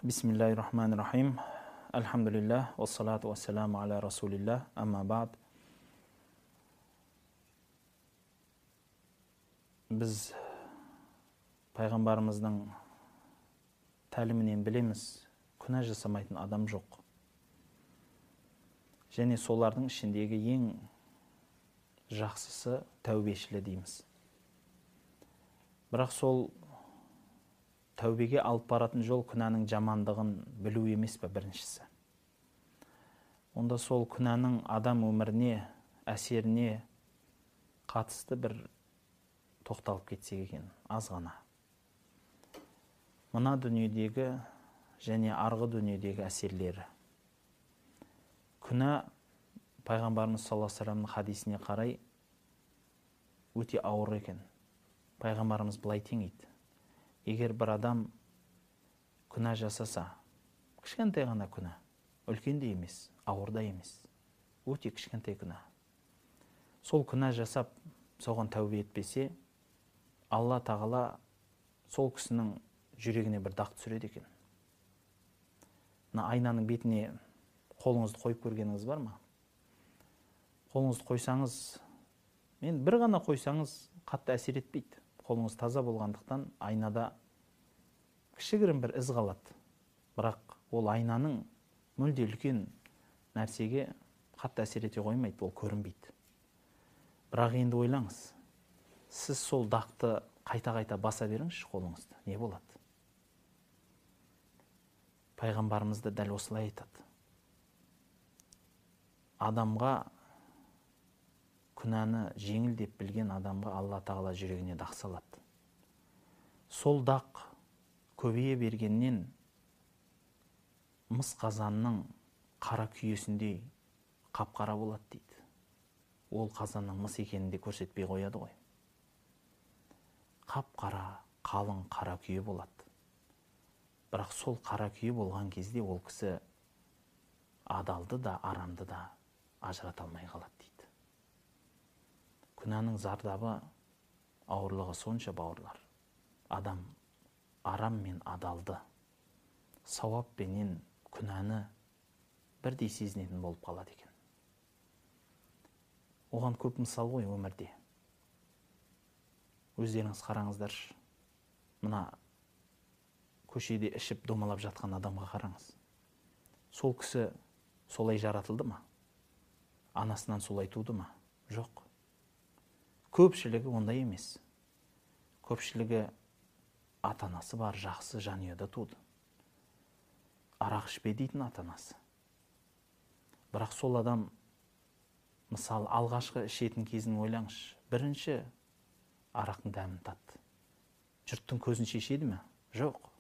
Бисмиллахир-рахманир-рахим. Алхамдулиллах, вассалату вассаламу аля расулиллах, амма ба'д. Біз пайғамбарымыздың тәлімінен білеміз, күнә жасамайтын адам жоқ. Және солардың ішіндегі ең жақсысы тәубешілі дейміз. Бірақ сол тәубеге алып баратын жол күнәнің жамандығын білу емес пе біріншісі. Онда сол күнәнің адам өміріне, әсеріне қатысты бір тоқталып кетсек екен, аз ғана. Мына дүниедегі және арғы дүниедегі әсерлері. Күнә, пайғамбарымыз саллаллаху алейхи вассаламның хадисіне қарай өте ауыр екен. Пайғамбарымыз былай теңейді: егер бір адам күнә жасаса, кішкентай ғана күнә, үлкен де емес, ауыр да емес, өте кішкентай күнә, сол күнә жасап, соған тәубе етпесе, Алла тағала сол кісінің жүрегіне бір дақ түсіреді екен. Айнаның бетіне қолыңызды қойып көргеніңіз бар ма? Қолыңызды қойсаңыз, бір ғана қойсаңыз, қатты әсер етпейді. Қолыңыз таза болғандықтан айнада кішігірім бір із қалады. Бірақ ол айнаның мүлде үлкен нәрсеге қатты әсер ете қоймайды, ол көрінбейді. Бірақ енді ойлаңыз, сіз сол дақты қайта-қайта баса беріңізші қолыңызды, не болады? Пайғамбарымыз да дәл осылай айтады: адамға, күнәні жеңіл деп білген адамға Алла тағала жүрегіне дақ салады. Сол дақ көбейе бергеннен мыс қазанның қара күйесіндей қап-қара болады дейді. Ол қазанның мыс екенін де көрсетпей қояды ғой. Қап-қара, қалың қара күйе болады. Бірақ сол қара күйе болған кезде ол кісі адалды да, арамды да ажырата алмай қалады дейді. Күнәнің зардабы, ауырлығы сонша, бауырлар. Адам арам мен адалды, сауап пенен күнәні бірдей сезінетін болып қалады екен. Оған көп мысал ғой өмірде. Өздеріңіз қараңыздаршы. Мына көшеде ішіп домалап жатқан адамға қараңыз. Сол кісі солай жаратылды ма? Анасынан солай туды ма? Жоқ. Көпшілігі ондай емес. Көпшілігі ата-анасы бар, жақсы жанұяда туды. Арақ ішпе дейтін ата-анасы. Бірақ сол адам, мысалы, алғашқы ішетін кезін ойлаңызшы. Бірінші арақтың дәмін татты. Жұрттың көзін шешеді ме? Жоқ.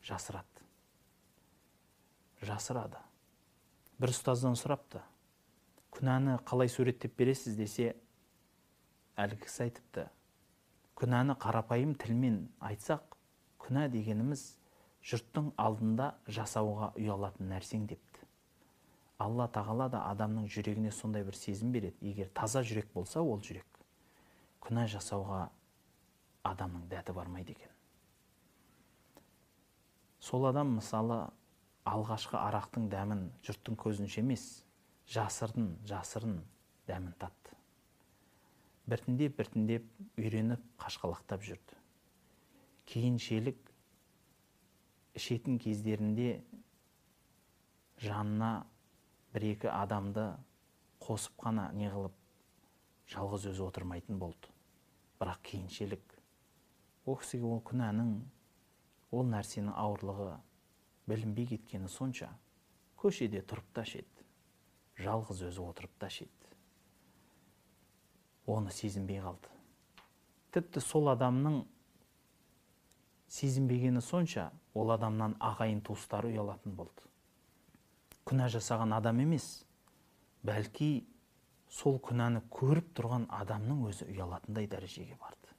Жасырады. Жасырады. Бір ұстаздан сұрапты: күнәні қалай суреттеп бересіз десе, әлгі кісі айтыпты: күнәні қарапайым тілмен айтсақ, күнә дегеніміз жұрттың алдында жасауға ұялатын нәрсең депті. Алла тағала да адамның жүрегіне сондай бір сезім береді. Егер таза жүрек болса, ол жүрек күнә жасауға адамның дәті бармайды екен. Сол адам, мысалы, алғашқы арақтың дәмін жұрттың көзінше емес, жасырын дәмін татты. Біртіндеп үйреніп, қашқалақтап жүрді. Кейіншелік ішетін кездерінде жанына бір-екі адамды қосып қана не қылып, жалғыз өзі отырмайтын болды. Бірақ кейіншелік ол кісіге ол күнәнің, ол нәрсенің ауырлығы білінбей кеткені сонша, көшеде тұрып та ішеді, жалғыз өзі отырып та ішеді. Оны сезінбей қалды. Тіпті сол адамның сезінбегені сонша, ол адамнан ағайын туыстары ұялатын болды. Күнә жасаған адам емес, бәлки сол күнәні көріп тұрған адамның өзі ұялатындай дәрежеге барды.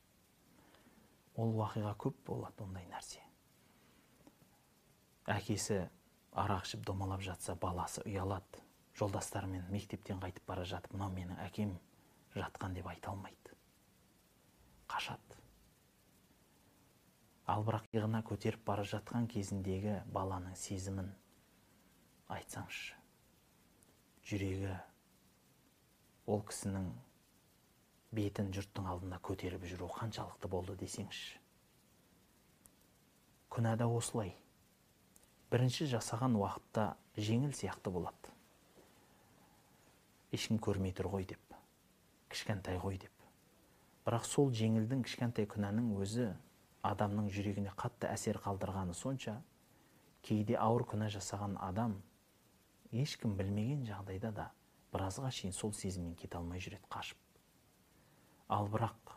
Ол уақиға көп болады, ондай нәрсе. Әкесі арақ ішіп домалап жатса, баласы ұялады. Жолдастарымен мектептен қайтып бара жатып, мынау менің әкем жатқан деп айта алмайды. Қашады. Ал бірақ иығына көтеріп бара жатқан кезіндегі баланың сезімін айтсаңшы. Жүрегі ол кісінің бетін жұрттың алдында көтеріп жүру қаншалықты болды десеңші. Күнәда осылай. Бірінші жасаған уақытта жеңіл сияқты болады. Ешкім көрмей тұр ғой деп, кішкентай ғой деп. Бірақ сол жеңілдің, кішкентай күнәнің өзі адамның жүрегіне қатты әсер қалдырғаны сонша, кейде ауыр күнә жасаған адам ешкім білмеген жағдайда да біразға шейін сол сезіммен кете алмай жүреді, қашып. Ал бірақ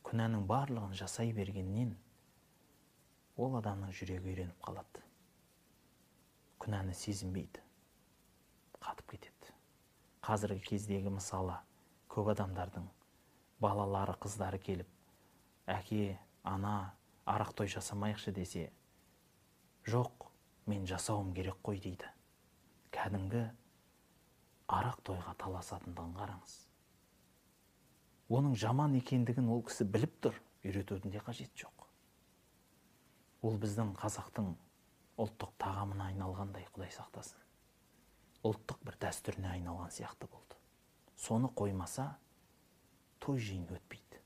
күнәнің барлығын жасай бергеннен ол адамның жүрегі үйреніп қалады. Күнәні сезінбейді, қатып кетеді. Қазіргі кездегі мысалы, көп адамдардың балалары, қыздары келіп, әке, ана, арақ той жасамайықшы десе, жоқ, мен жасауым керек қой дейді. Кәдімгі арақ тойға таласатындығын қараңыз. Оның жаман екендігін ол кісі біліп тұр, үйретудің де қажет жоқ. Ол біздің қазақтың ұлттық тағамына айналғандай, Құдай сақтасын. Ұлттық бір дәстүріне айналған сияқты болды. Соны қоймаса, той жиын өтпейді.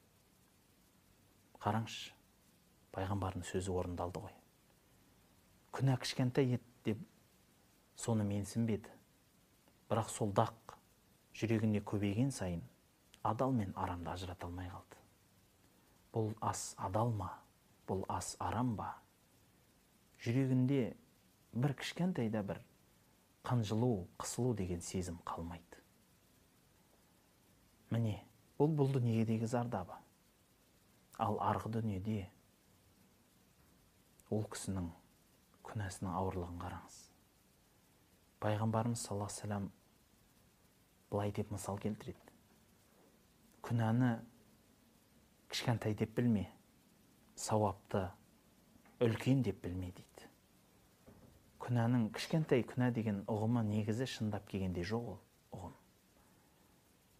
Қараңызшы, пайғамбардың сөзі орындалды ғой. Күнә кішкентай ет деп соны менсінбеді. Бірақ сол дақ жүрегіне көбейген сайын адал мен арамды ажырата алмай қалды. Бұл ас адал ма, бұл ас арам ба? Жүрегінде бір кішкентайда бір қынжылу, қысылу деген сезім қалмайды. Міне, бұл дүниедегі зардабы. Ал арғы дүниеде ол кісінің күнәсінің ауырлығын қараңыз. Пайғамбарымыз саллаллаху алейхи вассалам былай деп мысал келтіреді. Күнәні кішкентай деп білме, сауапты үлкен деп білме дейді. Күнәнің кішкентай күнә деген ұғымы негізі шындап келгенде жоқ ол ұғым.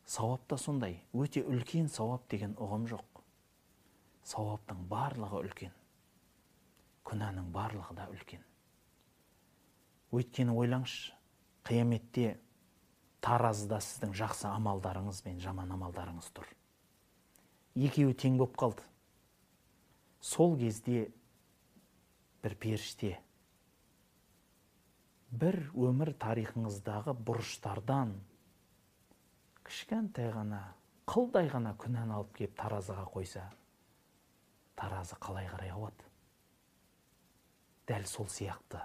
Сауапта сондай, өте үлкен сауап деген ұғым жоқ. Сауаптың барлығы үлкен, күнәнің барлығы да үлкен. Өйткені ойлаңызшы, қияметте таразыда сіздің жақсы амалдарыңыз бен жаман амалдарыңыз тұр. Екеуі тең боп қалды. Сол кезде бір періште бір өмір тарихыңыздағы бұрыштардан кішкентай ғана, қылдай ғана күнәні алып келіп таразыға қойса, таразы қалай қарай ауады? Дәл сол сияқты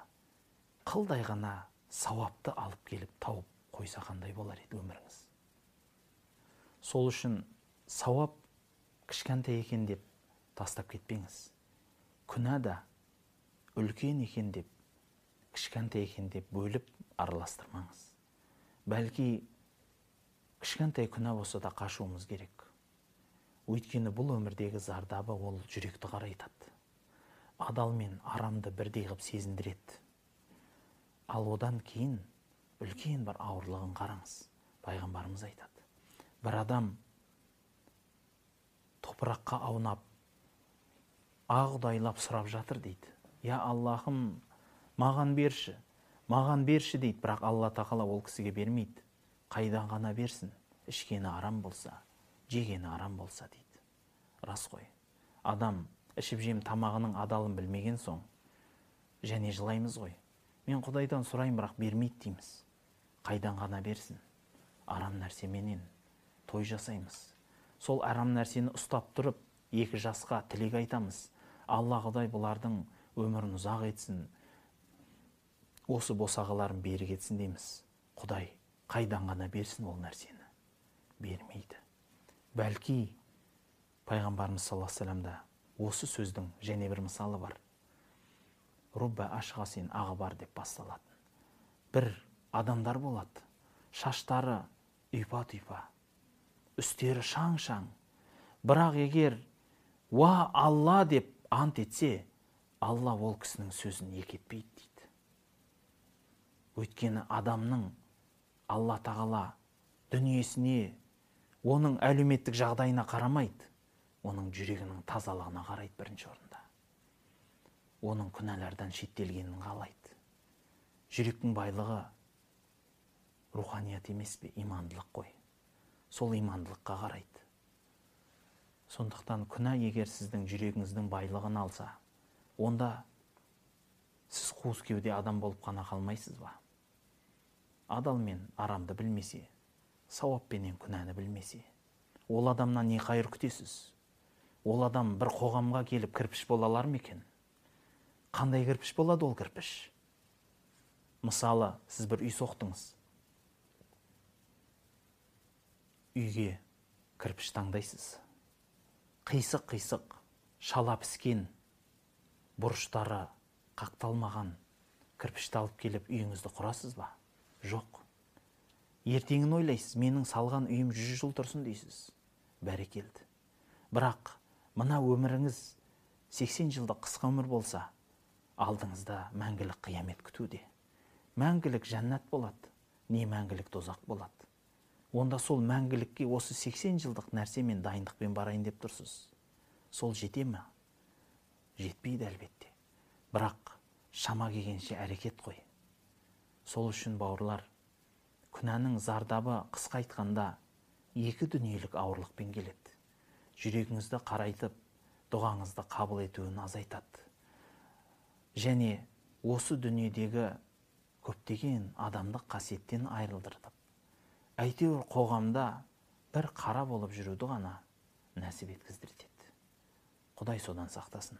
қылдай ғана сауапты алып келіп тауып қойса қандай болар еді өміріңіз? Сол үшін сауап кішкентай екен деп тастап кетпеңіз. Күнә да үлкен екен деп, кішкентай екен деп бөліп араластырмаңыз. Бәлки кішкентай күнә болса да қашуымыз керек. Өйткені бұл өмірдегі зардабы ол жүректі қарайтады. Адал мен арамды бірдей қылып сезіндіреді. Ал одан кейін үлкен бір ауырлығын қараңыз. Пайғамбарымыз айтады. Бір адам топыраққа аунап, ағудайлап сұрап жатыр дейді. Я Аллахым, маған берші дейді. Бірақ Алла тағала ол кісіге бермейді. Қайдан ғана берсін? Ішкені арам болса, жегені арам болса дейді. Рас қой. Адам ішіп жем тамағының адалын білмеген соң, және жылаймыз ғой. Мен Құдайдан сұрайын, бірақ бермейді дейміз. Қайдан ғана берсін? Арам нәрсеменен той жасаймыз. Сол арам нәрсені ұстап тұрып, екі жасқа тілек айтамыз. Алла Құдай бұлардың өмірін ұзақ етсін, осы босағаларын берік етсін дейміз. Құдай қайдан ғана берсін ол нәрсені? Бермейді. Бәлки Пайғамбарымыз саллаллаху алейхи вассаламда осы сөздің және бір мысалы бар. Рубба ашғасин ағы бар деп басталатын. Бір адамдар болады, шаштары ұйпа-тұйпа, үстері шаң-шаң. Бірақ егер уа Алла деп ант етсе, Алла ол кісінің сөзін екі етпейді дейді. Өйткені адамның Алла тағала дүниесіне, оның әлеуметтік жағдайына қарамайды, оның жүрегінің тазалығына қарайды бірінші орында. оның күнәлардан шеттелгенін қалайды. Жүректің байлығы руханият емес пе, имандылық қой. Сол имандылыққа қарайды. Сондықтан күнә егер сіздің жүрегіңіздің байлығын алса, онда сіз қуыс кеуде адам болып қана қалмайсыз ба? Адал мен арамды білмесе, сауап пенен күнәні білмесе, ол адамнан не қайыр күтесіз? Ол адам бір қоғамға келіп кірпіш бола алар ма екен? Қандай кірпіш болады ол кірпіш? Мысалы, сіз бір үй соқтыңыз. Үйге кірпіш таңдайсыз. Қисық-қисық, шала піскен, бұрыштары қақталмаған кірпішті алып келіп үйіңізді құрасыз ба? Жоқ. Ертеңін ойлайсыз, менің салған үйім 100 жыл тұрсын дейсіз. Бәрекелді. Бірақ мына өміріңіз 80 жылдық қысқа өмір болса, алдыңызда мәңгілік қиямет күтуде. Мәңгілік жәннат болады, не мәңгілік тозақ болады. Онда сол мәңгілікке осы 80 жылдық нәрсемен дайындықпен барайын деп тұрсыз. Сол жете ме? Жетпейді әлбетте. Бірақ шама келгенше әрекет қой. Сол үшін бауырлар, күнәнің зардабы қысқа айтқанда екі дүниелік ауырлықпен келеді. Жүрегіңізді қарайтып, дұғаңызды қабыл етуін азайтады. Және осы дүниедегі көптеген адамдық қасиеттен айырылдырды. Әйтеуір қоғамда бір қара болып жүруді ғана нәсіп еткіздіреді. Құдай содан сақтасын.